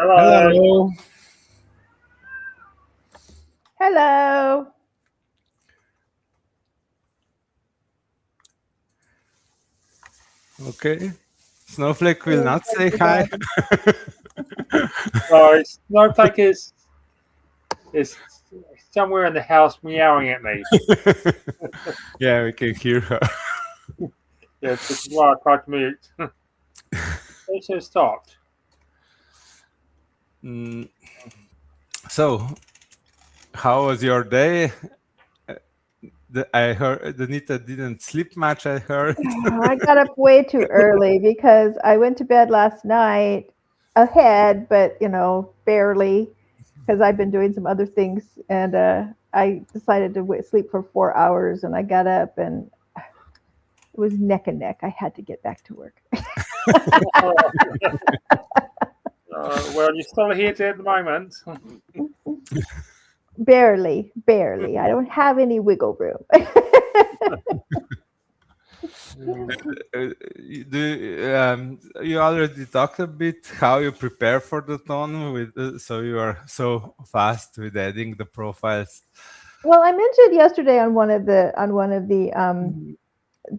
Hello. Hello. Okay. Snowflake will not say hi. Sorry, Snowflake is somewhere in the house meowing at me. Yeah, we can hear her. Yes, this is why I tried to mute. It just stopped. So, how was your day? I heard Danita didn't sleep much, I heard. I got up way too early because I went to bed last night ahead, but barely because I've been doing some other things, and I decided to sleep for 4 hours, and I got up and it was neck and neck. I had to get back to work. Well, you're still here at the moment. Barely. I don't have any wiggle room. You already talked a bit how you prepare for the ton with so you are so fast with adding the profiles. Well, I mentioned yesterday on one of the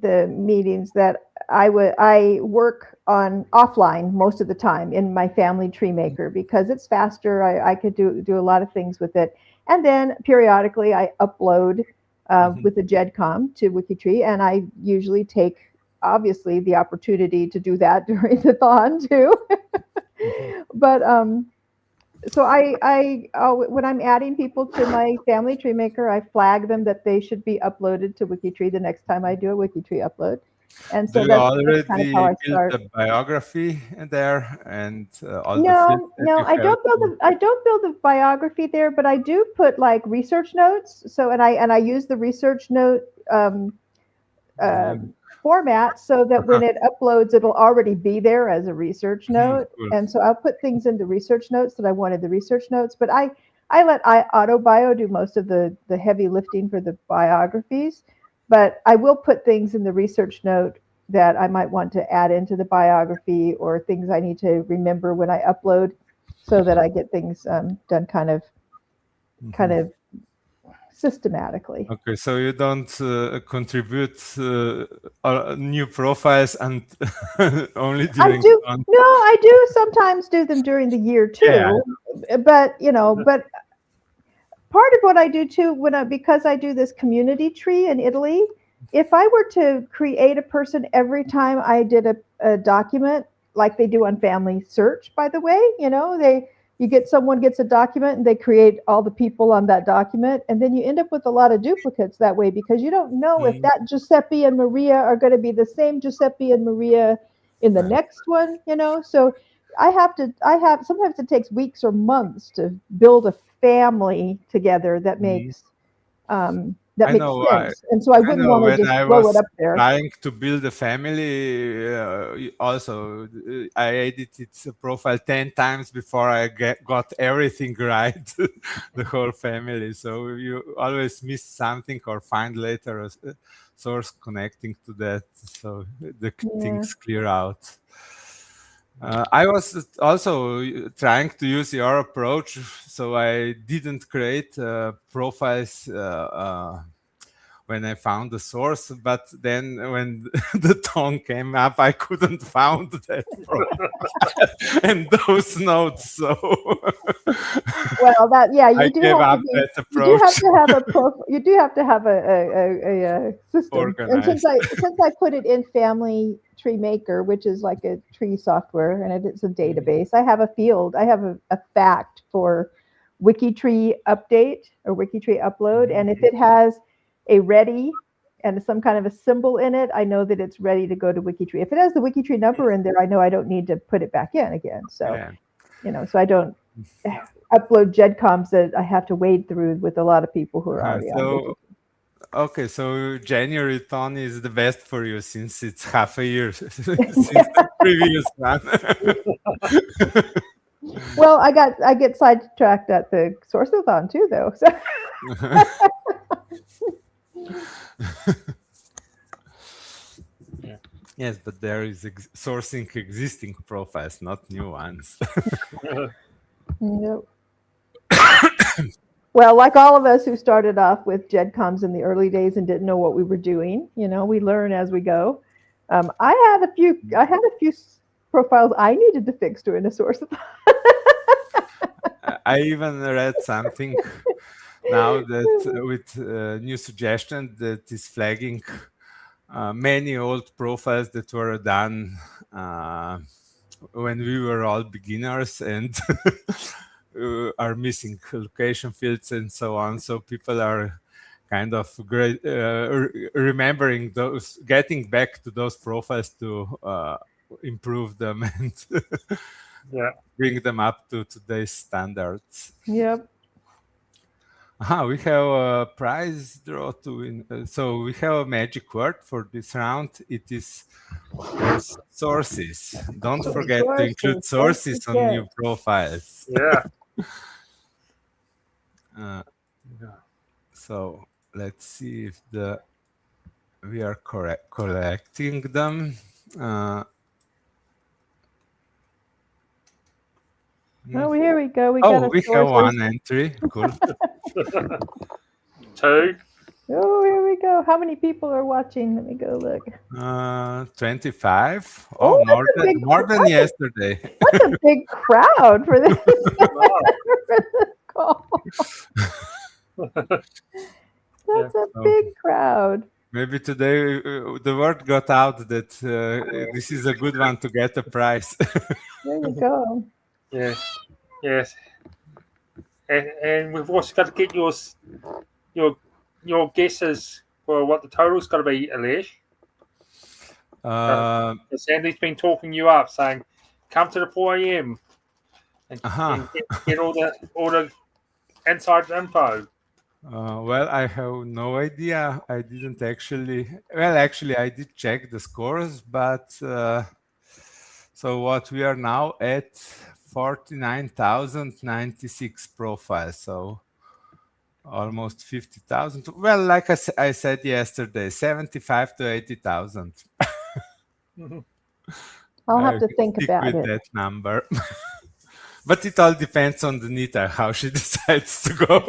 the meetings that I work on offline most of the time in my family tree maker because it's faster. I could do a lot of things with it, and then periodically I upload with the GEDCOM to WikiTree, and I usually take obviously the opportunity to do that during the thon too. But so when I'm adding people to my family tree maker, I flag them that they should be uploaded to WikiTree the next time I do a WikiTree upload. And so Do you that's already kind of how I build start. the biography there and all the No, fields that you I have? don't build the biography there, but I do put like research notes. So and I use the research note format so that when it uploads, it'll already be there as a research note. Cool. And so I'll put things into research notes that I wanted the research notes, but I let AutoBio do most of the heavy lifting for the biographies, but I will put things in the research note that I might want to add into the biography or things I need to remember when I upload so that I get things done kind of systematically. Okay, so you don't contribute new profiles and only during fun. No, I do sometimes do them during the year too. Yeah. But but part of what I do too because I do this community tree in Italy, if I were to create a person every time I did a document like they do on Family Search, by the way, someone gets a document and they create all the people on that document, and then you end up with a lot of duplicates that way because you don't know if that Giuseppe and Maria are going to be the same Giuseppe and Maria in the next one, So I have sometimes it takes weeks or months to build a family together that makes sense. And so I wouldn't want to just throw it up there. Trying to build a family, also I edited the profile 10 times before I got everything right, the whole family. So you always miss something or find later a source connecting to that, so the things clear out. I was also trying to use your approach, so I didn't create profiles when I found the source, but then when the tone came up, I couldn't find that profile and those notes. So well, I gave up that approach. You do have to have a system. Organized. And since I put it in Family Tree Maker, which is like a tree software, and it's a database, I have a field. I have a fact for WikiTree update or WikiTree upload, and if it has a ready and some kind of a symbol in it, I know that it's ready to go to WikiTree. If it has the WikiTree number in there, I know I don't need to put it back in again. So, so I don't upload GEDCOMs that I have to wade through with a lot of people who are already on WikiTree. Okay, so January ton is the best for you since it's half a year since the previous one. Well, I get sidetracked at the source-a-thon too, though. So. Yes, but there is sourcing existing profiles, not new ones. Nope. Well, like all of us who started off with GEDCOMs in the early days and didn't know what we were doing, we learn as we go. I had a few profiles I needed to fix during a source. I even read something now that with new suggestion that is flagging many old profiles that were done when we were all beginners and are missing location fields and so on. So people are kind of remembering those, getting back to those profiles to improve them and bring them up to today's standards. Yep. We have a prize draw to win. So we have a magic word for this round. It is, of course, sources. Don't forget to include sources on new profiles. Yeah. So let's see if we are collecting them. Oh, here we go. We have one entry. Cool. 2. Oh, here we go. How many people are watching? Let me go look. 25. Oh, more than yesterday. That's a big crowd for this, call. That's a big crowd. Maybe today the word got out that this is a good one to get a prize. There you go. Yes. And we've also got to get your guesses for what the total's got to be, Elish. Sandy's been talking you up, saying, "Come to the 4 a.m. and get all the inside info." Well, I have no idea. I didn't actually. Well, actually, I did check the scores, but so what we are now at 49,096 profiles. So almost 50,000. Well, like I said yesterday, 75 to 80,000. I'll have to think about it. That number. But it all depends on Danita, how she decides to go.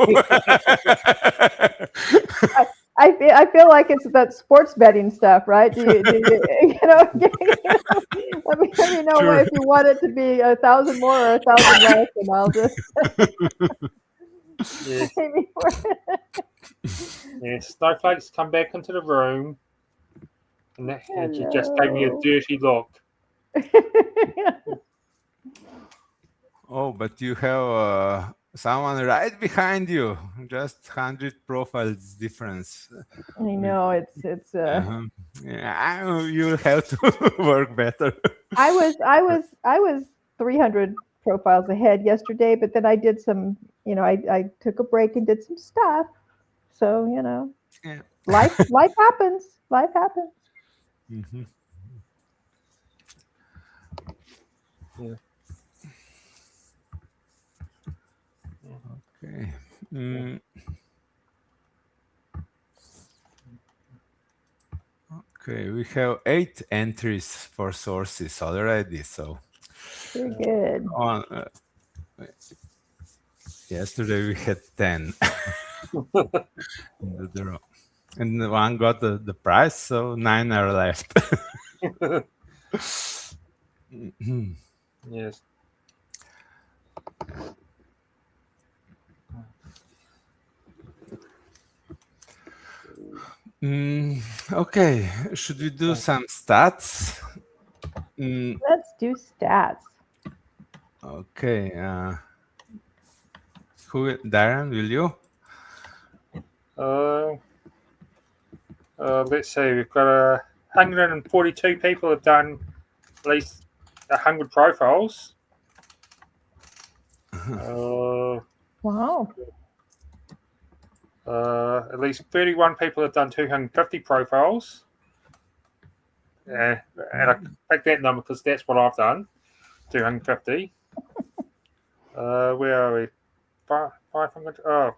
I feel like it's that sports betting stuff, right? Let me know Sure. if you want it to be 1,000 more or 1,000 less, and I'll just. Snowflakes come back into the room, and she just gave me a dirty look. Oh, but you have someone right behind you. Just 100 profiles difference. I know it's. You'll have to work better. I was 300 profiles ahead yesterday, but then I did some. I took a break and did some stuff. So life happens. Life happens. Mm-hmm. Yeah. Okay. Okay, we have 8 entries for sources already. So very good. Yesterday we had 10 in the draw, and one got the prize, so 9 are left. Yes. Okay, should we do some stats? Let's do stats. Okay. Darren, will you? Let's see. We've got 142 people have done at least 100 profiles. Wow. At least 31 people have done 250 profiles. And I picked that number because that's what I've done, 250. Where are we? 500.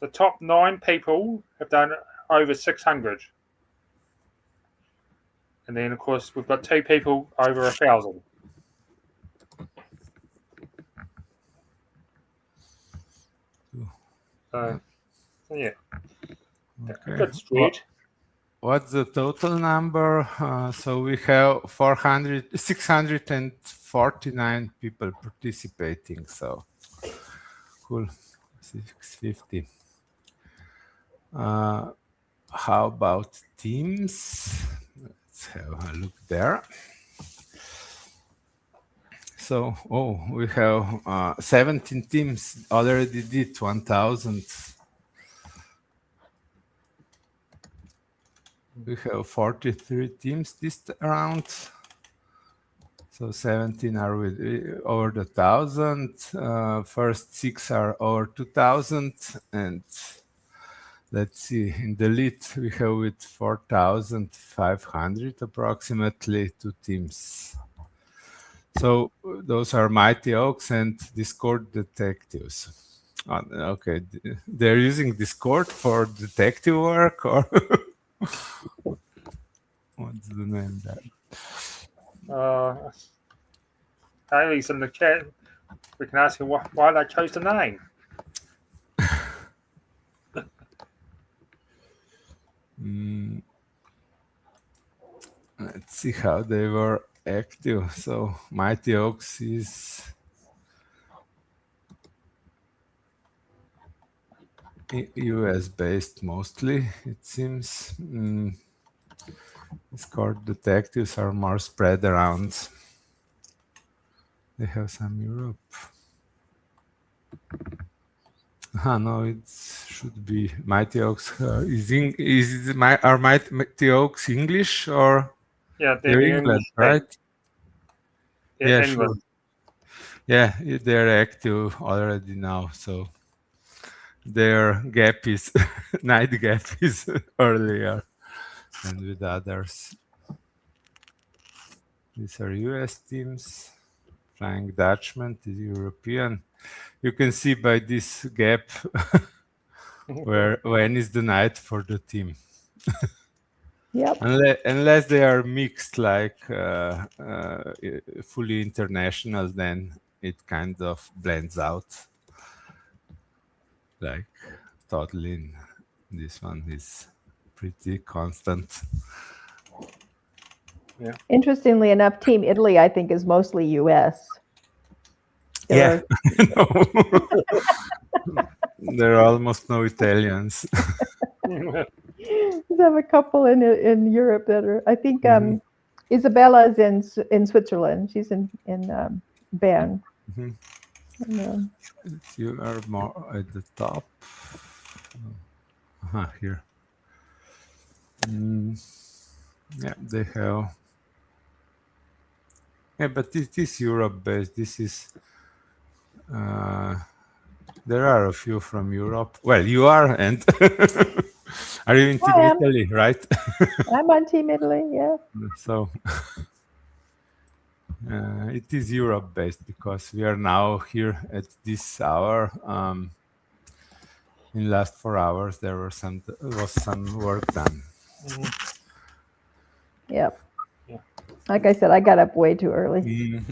The top 9 people have done over 600. And then, of course, we've got 2 people over 1,000. So yeah, Okay. good spread. What's the total number? So we have 649 people participating. So cool, 650. How about teams? Let's have a look there. So, we have 17 teams already did 1,000. We have 43 teams this round. So 17 are with over the 1,000. First 6 are over 2,000. And let's see, in the lead we have with 4,500 approximately 2 teams. So those are Mighty Oaks and Discord Detectives. Okay, they're using Discord for detective work, or what's the name there? Haley's in the chat. We can ask him why they chose the name. Let's see how they were active. So Mighty Oaks is US based mostly, it seems. Discord Detectives are more spread around. They have some Europe. No, it should be Mighty Oaks. Are Mighty Oaks English, or Yeah, they're the England, English right? Yeah, England. sure. Yeah, they're active already now, so their gap is night gap is earlier than with others. These are US teams. Flying Dutchman is European. You can see by this gap when is the night for the team. Yep. Unless they are mixed, like fully international, then it kind of blends out. Like totally, this one is pretty constant. Yeah. Interestingly enough, Team Italy, I think, is mostly U.S. Yeah, there are almost no Italians. We have a couple in Europe that are. I think Isabella is in Switzerland. She's in Bern. You are more at the top. Here. Yeah, they have. Yeah, but it is Europe based. This is. There are a few from Europe. Well, you are, and are you in Team Italy, right? I'm on Team Italy. Yeah. So it is Europe based because we are now here at this hour. In last 4 hours, there was some work done. Yep. Yeah. Like I said, I got up way too early.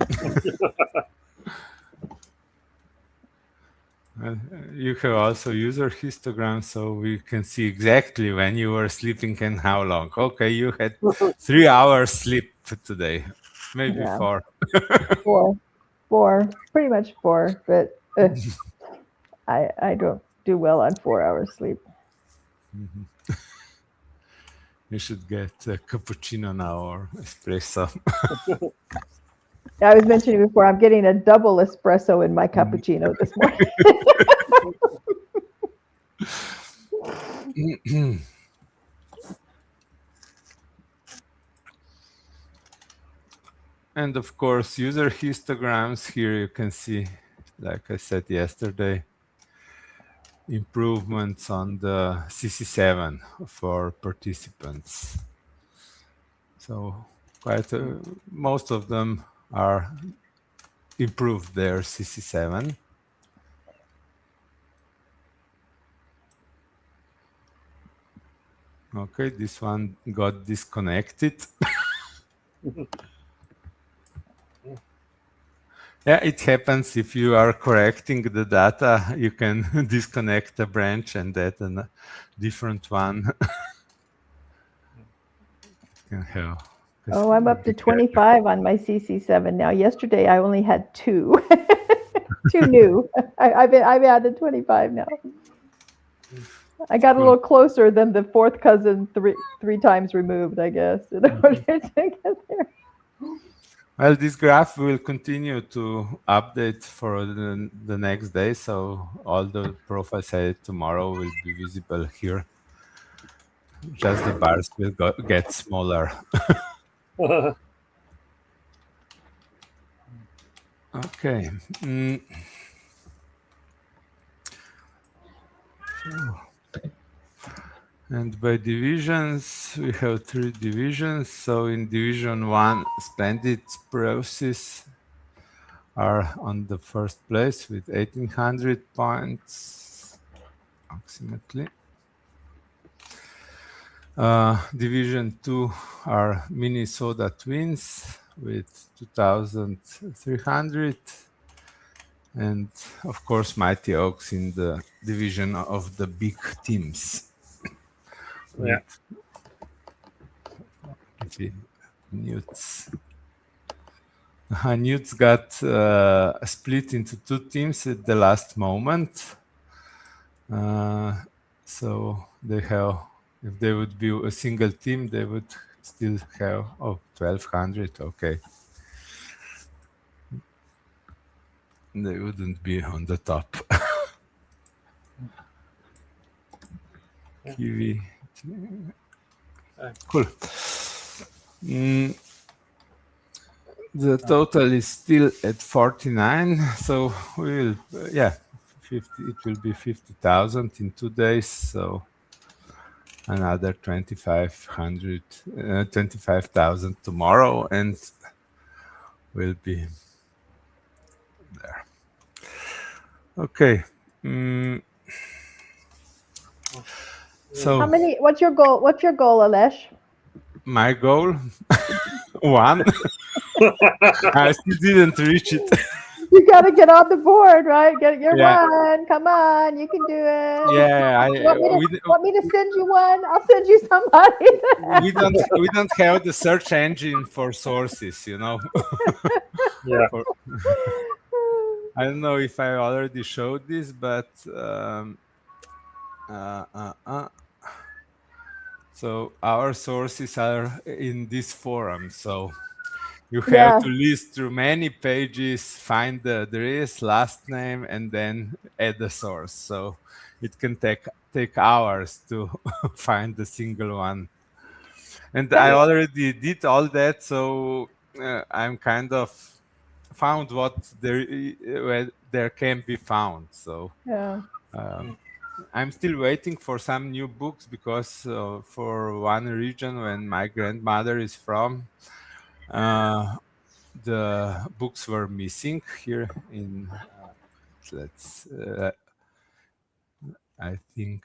You have also user histogram, so we can see exactly when you were sleeping and how long. Okay, you had 3 hours sleep today, maybe 4. 4, pretty much 4. But I don't do well on 4 hours sleep. You should get a cappuccino now or espresso. I was mentioning before, I'm getting a double espresso in my cappuccino this morning. And of course, user histograms. Here you can see, like I said yesterday, improvements on the CC7 for participants. So most of them are improved their CC7. Okay, this one got disconnected. Yeah, it happens if you are correcting the data, you can disconnect a branch and add a different one. Can have. Oh, I'm up to 25 on my CC7 now. Yesterday I only had 2. 2 new. I've added 25 now. I got a little closer than the fourth cousin three times removed, I guess, in order to get there. Well, this graph will continue to update for the next day, so all the profiles I did tomorrow will be visible here. Just the bars will get smaller. Okay. And by divisions, we have 3 divisions. So in division 1, splendid process are on the first place with 1,800 points, approximately. Division 2 are Minnesota Twins with 2,300. And of course, Mighty Oaks in the division of the big teams. Yeah. Newts. Newts got split into 2 teams at the last moment. So they have, if they would be a single team, they would still have 1,200. Okay. They wouldn't be on the top. Kiwi. Cool. The total is still at 49, so we will, 50. It will be 50,000 in 2 days. So another 25,000 tomorrow, and we'll be there. Okay. So how many? What's your goal? What's your goal, Alesh? My goal, 1. I still didn't reach it. You got to get on the board, right? Get your 1. Come on, you can do it. Yeah, want me to send you one? I'll send you somebody. we don't have the search engine for sources, you know. Yeah. I don't know if I already showed this, but so our sources are in this forum. So you have to list through many pages, find the address, last name, and then add the source. So it can take hours to find the single one. And I already did all that, so I'm kind of found what there can be found. So I'm still waiting for some new books because for one region when my grandmother is from, the books were missing here in I think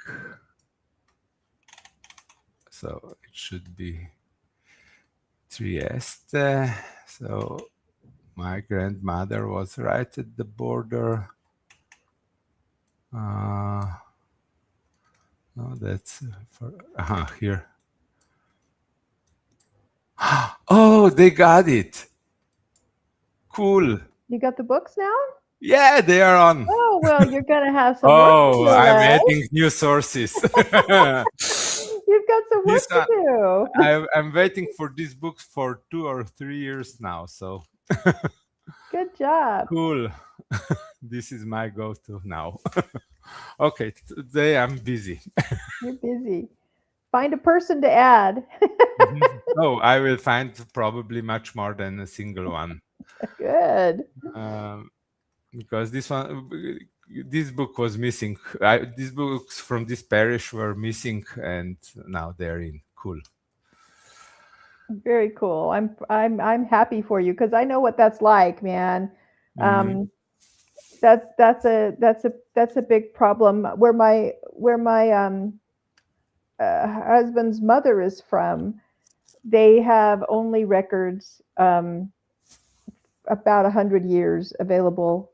so it should be Trieste. So my grandmother was right at the border. No, that's for here. Oh, they got it. Cool. You got the books now? Yeah, they are on. Oh, well, you're going to have some work to do. I'm adding new sources. You've got some work to do. I'm waiting for these books for 2 or 3 years now. So good job. Cool. This is my go-to now. Okay, today I'm busy. You're busy. Find a person to add. Oh, I will find probably much more than a single one. Good. Because this book was missing. These books from this parish were missing, and now they're in. Cool. Very cool. I'm happy for you because I know what that's like, man. That's a big problem. Where my husband's mother is from, they have only records about 100 years available.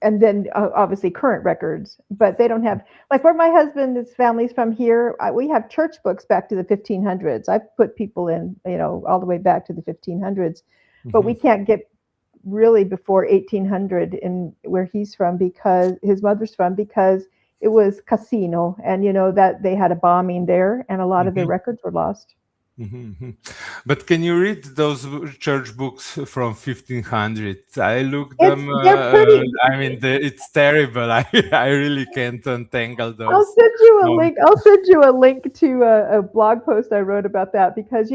And then obviously current records, but they don't have, like where my husband's family's from here, we have church books back to the 1500s. I've put people in, all the way back to the 1500s, but we can't get really before 1800 in where he's from, because his mother's from, because it was casino, and that they had a bombing there, and a lot of their records were lost. But can you read those church books from 1500? I looked them. They're pretty. I mean, it's terrible. I really can't untangle those. I'll send you a link. I'll send you a link to a blog post I wrote about that, because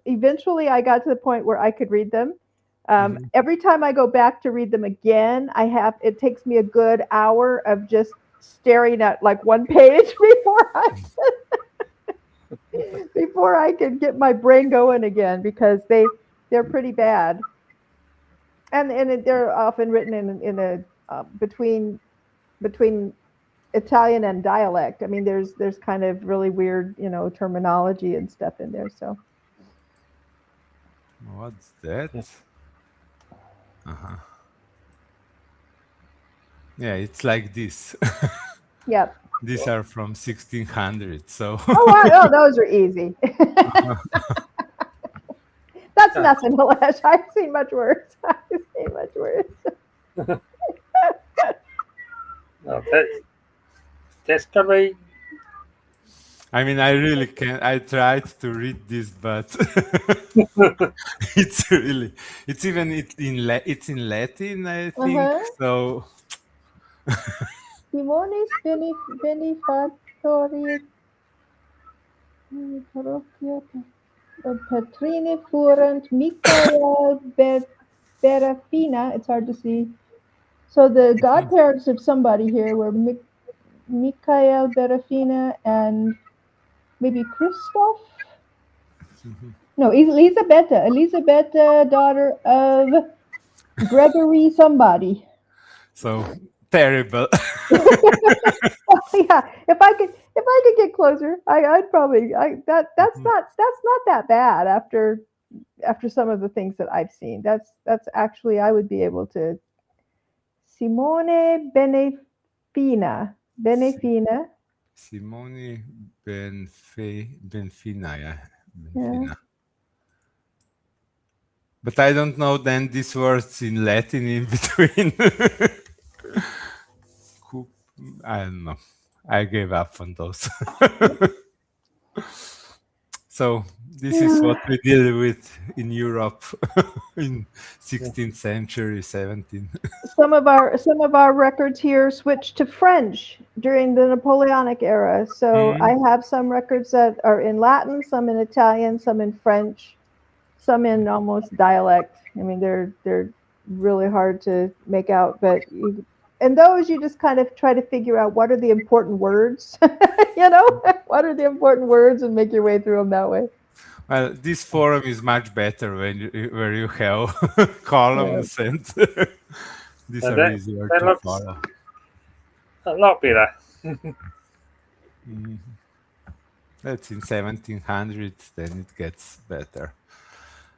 eventually I got to the point where I could read them. Every time I go back to read them again, it takes me a good hour of just staring at like one page before I can get my brain going again, because they're pretty bad, and they're often written in a between Italian and dialect. I mean, there's kind of really weird terminology and stuff in there. So what's that? Yeah, it's like this. Yep. These are from 1600, so. Those are easy. That's nothing, Halesh. I've seen much worse. No, that's gonna be. I mean, I really can't. I tried to read this, but it's in Latin, I think. So. Simonis Benefactori Petrini Furent Michael Berafina. It's hard to see. So the godparents of somebody here were Michael Berafina and maybe Christoph. No, Elisabetta, daughter of Gregory somebody. So terrible. Yeah, if I could get closer, I'd probably. That's not that bad after some of the things that I've seen. That's actually, I would be able to. Simone Benefina. Simone Benfina, yeah. Benfina. But I don't know then these words in Latin in between. I don't know. I gave up on those. So this is what we deal with in Europe in 16th century, 17th. Some of our records here switched to French during the Napoleonic era. So I have some records that are in Latin, some in Italian, some in French, some in almost dialect. I mean, they're really hard to make out, but and those you just kind of try to figure out what are the important words, what are the important words, and make your way through them that way. Well, this forum is much better where you have columns and these are easier to follow. A lot better. That's in 1700, then it gets better.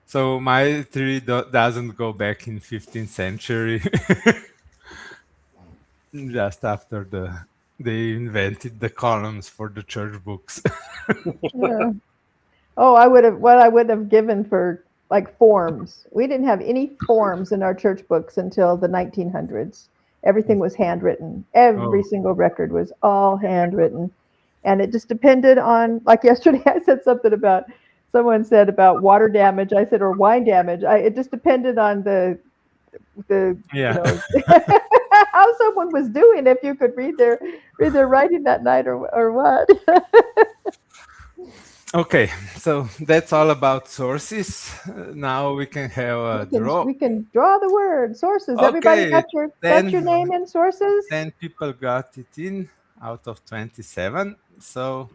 So my tree doesn't go back in 15th century. Just after they invented the columns for the church books. Yeah. Oh, I would have given for like forms. We didn't have any forms in our church books until the 1900s. Everything was handwritten. Every single record was all handwritten. And it just depended on, like yesterday I said something about, someone said about water damage. I said, or wine damage. It just depended on the how someone was doing, if you could read their writing that night or what. Okay, so that's all about sources. Now we can have a draw. We can draw the word sources. Okay, everybody got your name in sources? 10 people got it in out of 27. So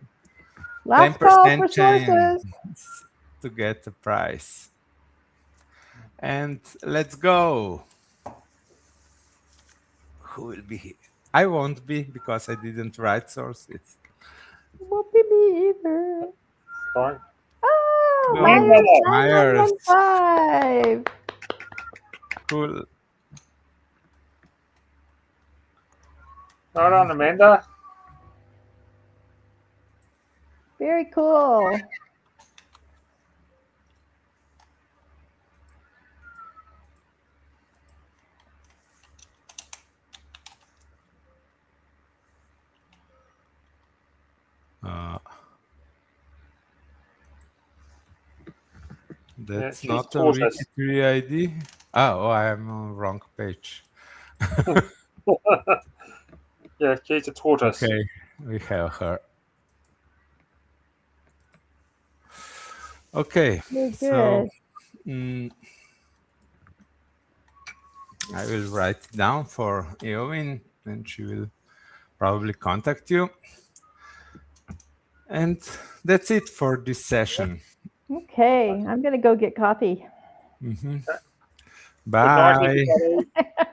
last call for sources to get the prize. And let's go. Who will be here? I won't be because I didn't write sources. Won't be me either. Fine. Oh, Myers 915. Cool. Right on, Amanda. Very cool. That's she's not a tortoise. WikiTree ID. Oh, I am on the wrong page. Yeah, she's a tortoise. Okay, we have her. Okay, Very so good. I will write it down for Eowyn, and she will probably contact you. And that's it for this session. Okay, I'm going to go get coffee. Mm-hmm. Good night, Bye. everybody.